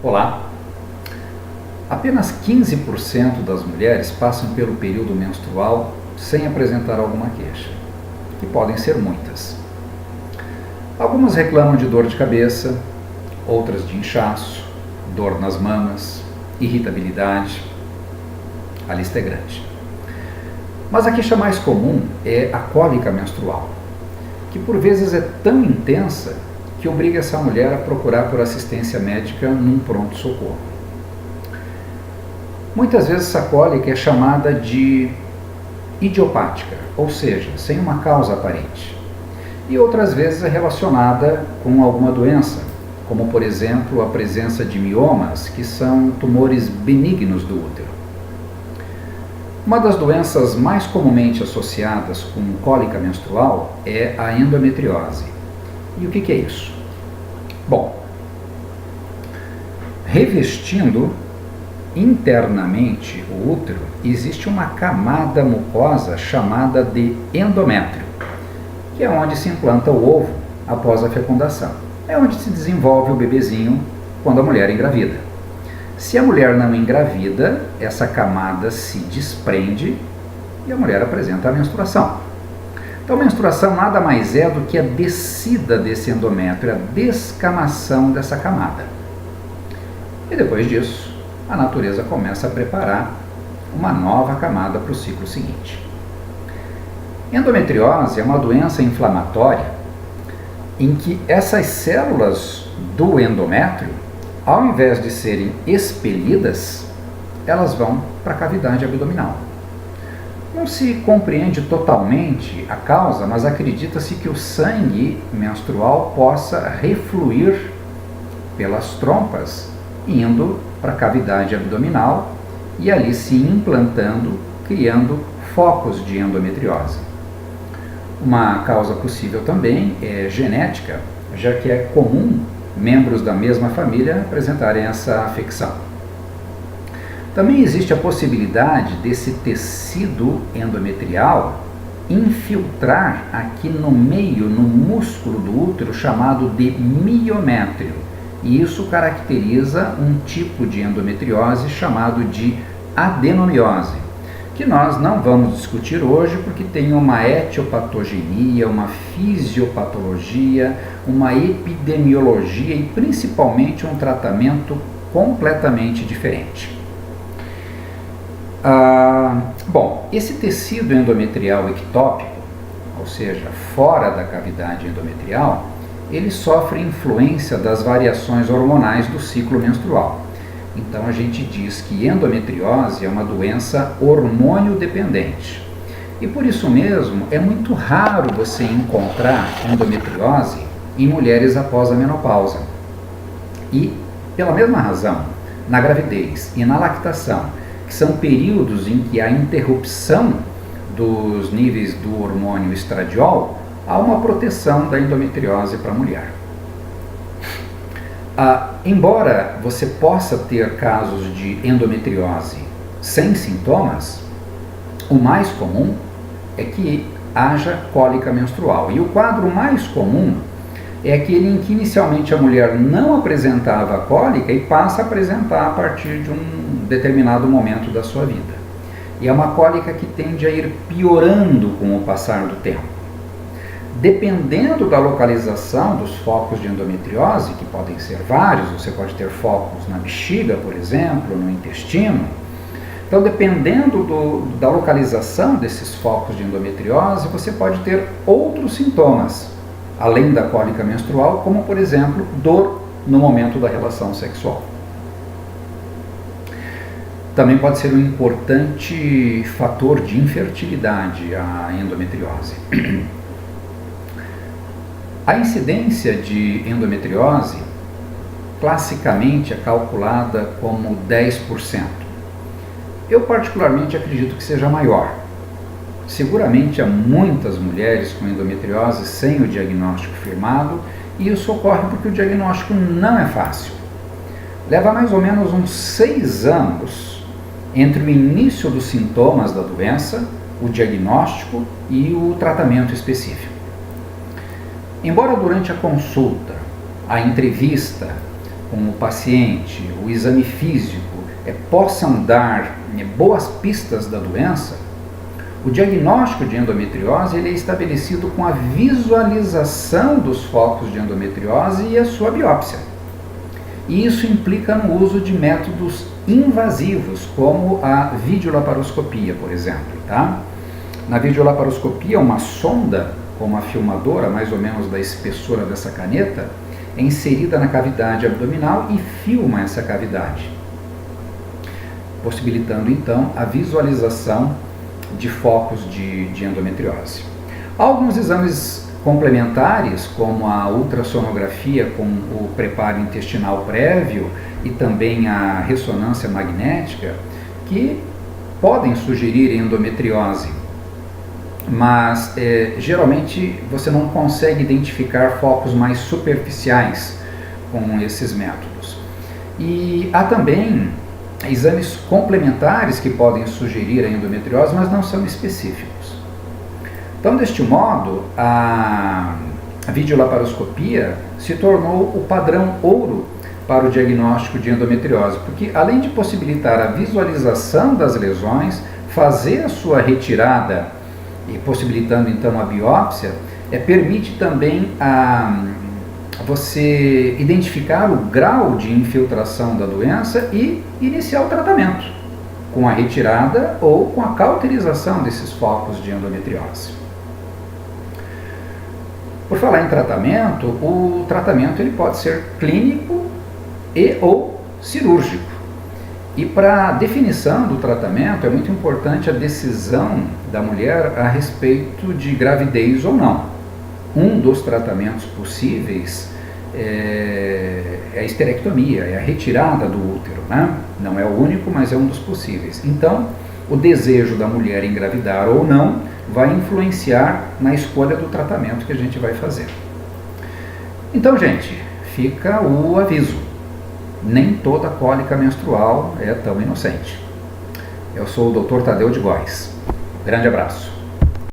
Olá! Apenas 15% das mulheres passam pelo período menstrual sem apresentar alguma queixa, que podem ser muitas. Algumas reclamam de dor de cabeça, outras de inchaço, dor nas mamas, irritabilidade. A lista é grande. Mas a queixa mais comum é a cólica menstrual, que por vezes é tão intensa que obriga essa mulher a procurar por assistência médica num pronto-socorro. Muitas vezes essa cólica é chamada de idiopática, ou seja, sem uma causa aparente. E outras vezes é relacionada com alguma doença, como por exemplo a presença de miomas, que são tumores benignos do útero. Uma das doenças mais comumente associadas com cólica menstrual é a endometriose. E o que é isso? Bom, revestindo internamente o útero existe uma camada mucosa chamada de endométrio, que é onde se implanta o ovo após a fecundação. É onde se desenvolve o bebezinho quando a mulher engravida. Se a mulher não engravida, essa camada se desprende e a mulher apresenta a menstruação. Então, a menstruação nada mais é do que a descida desse endométrio, a descamação dessa camada. E depois disso, a natureza começa a preparar uma nova camada para o ciclo seguinte. Endometriose é uma doença inflamatória em que essas células do endométrio, ao invés de serem expelidas, elas vão para a cavidade abdominal. Não se compreende totalmente a causa, mas acredita-se que o sangue menstrual possa refluir pelas trompas, indo para a cavidade abdominal e ali se implantando, criando focos de endometriose. Uma causa possível também é genética, já que é comum membros da mesma família apresentarem essa afecção. Também existe a possibilidade desse tecido endometrial infiltrar aqui no meio, no músculo do útero, chamado de miométrio. E isso caracteriza um tipo de endometriose chamado de adenomiose, que nós não vamos discutir hoje porque tem uma etiopatogenia, uma fisiopatologia, uma epidemiologia e principalmente um tratamento completamente diferente. Bom, esse tecido endometrial ectópico, ou seja, fora da cavidade endometrial, ele sofre influência das variações hormonais do ciclo menstrual. Então a gente diz que endometriose é uma doença hormônio dependente. E por isso mesmo é muito raro você encontrar endometriose em mulheres após a menopausa. E pela mesma razão, na gravidez e na lactação, que são períodos em que há interrupção dos níveis do hormônio estradiol, há uma proteção da endometriose para a mulher. Embora você possa ter casos de endometriose sem sintomas, o mais comum é que haja cólica menstrual. E o quadro mais comum é aquele em que inicialmente a mulher não apresentava a cólica e passa a apresentar a partir de um determinado momento da sua vida. E é uma cólica que tende a ir piorando com o passar do tempo. Dependendo da localização dos focos de endometriose, que podem ser vários, você pode ter focos na bexiga, por exemplo, no intestino. Então, dependendo da localização desses focos de endometriose, você pode ter outros sintomas, além da cólica menstrual, como, por exemplo, dor no momento da relação sexual. Também pode ser um importante fator de infertilidade a endometriose. A incidência de endometriose classicamente é calculada como 10%. Eu particularmente acredito que seja maior. Seguramente há muitas mulheres com endometriose sem o diagnóstico firmado, e isso ocorre porque o diagnóstico não é fácil. Leva mais ou menos uns 6 anos entre o início dos sintomas da doença, o diagnóstico e o tratamento específico. Embora durante a consulta, a entrevista, com o paciente, o exame físico, possam dar boas pistas da doença, o diagnóstico de endometriose ele é estabelecido com a visualização dos focos de endometriose e a sua biópsia. E isso implica no uso de métodos invasivos, como a videolaparoscopia, por exemplo. Tá? Na videolaparoscopia, uma sonda com uma filmadora, mais ou menos da espessura dessa caneta, é inserida na cavidade abdominal e filma essa cavidade, possibilitando então a visualização de focos de endometriose. Alguns exames complementares, como a ultrassonografia com o preparo intestinal prévio e também a ressonância magnética, que podem sugerir endometriose, mas geralmente você não consegue identificar focos mais superficiais com esses métodos. E há também exames complementares que podem sugerir a endometriose, mas não são específicos. Então, deste modo, a videolaparoscopia se tornou o padrão ouro para o diagnóstico de endometriose, porque além de possibilitar a visualização das lesões, fazer a sua retirada e possibilitando então a biópsia, permite também você identificar o grau de infiltração da doença e iniciar o tratamento, com a retirada ou com a cauterização desses focos de endometriose. Por falar em tratamento, o tratamento ele pode ser clínico e ou cirúrgico. E para a definição do tratamento é muito importante a decisão da mulher a respeito de gravidez ou não. Um dos tratamentos possíveis é a esterectomia, é a retirada do útero, né? Não é o único, mas é um dos possíveis. Então, o desejo da mulher engravidar ou não vai influenciar na escolha do tratamento que a gente vai fazer. Então, gente, fica o aviso. Nem toda cólica menstrual é tão inocente. Eu sou o Dr. Tadeu de Góes. Grande abraço.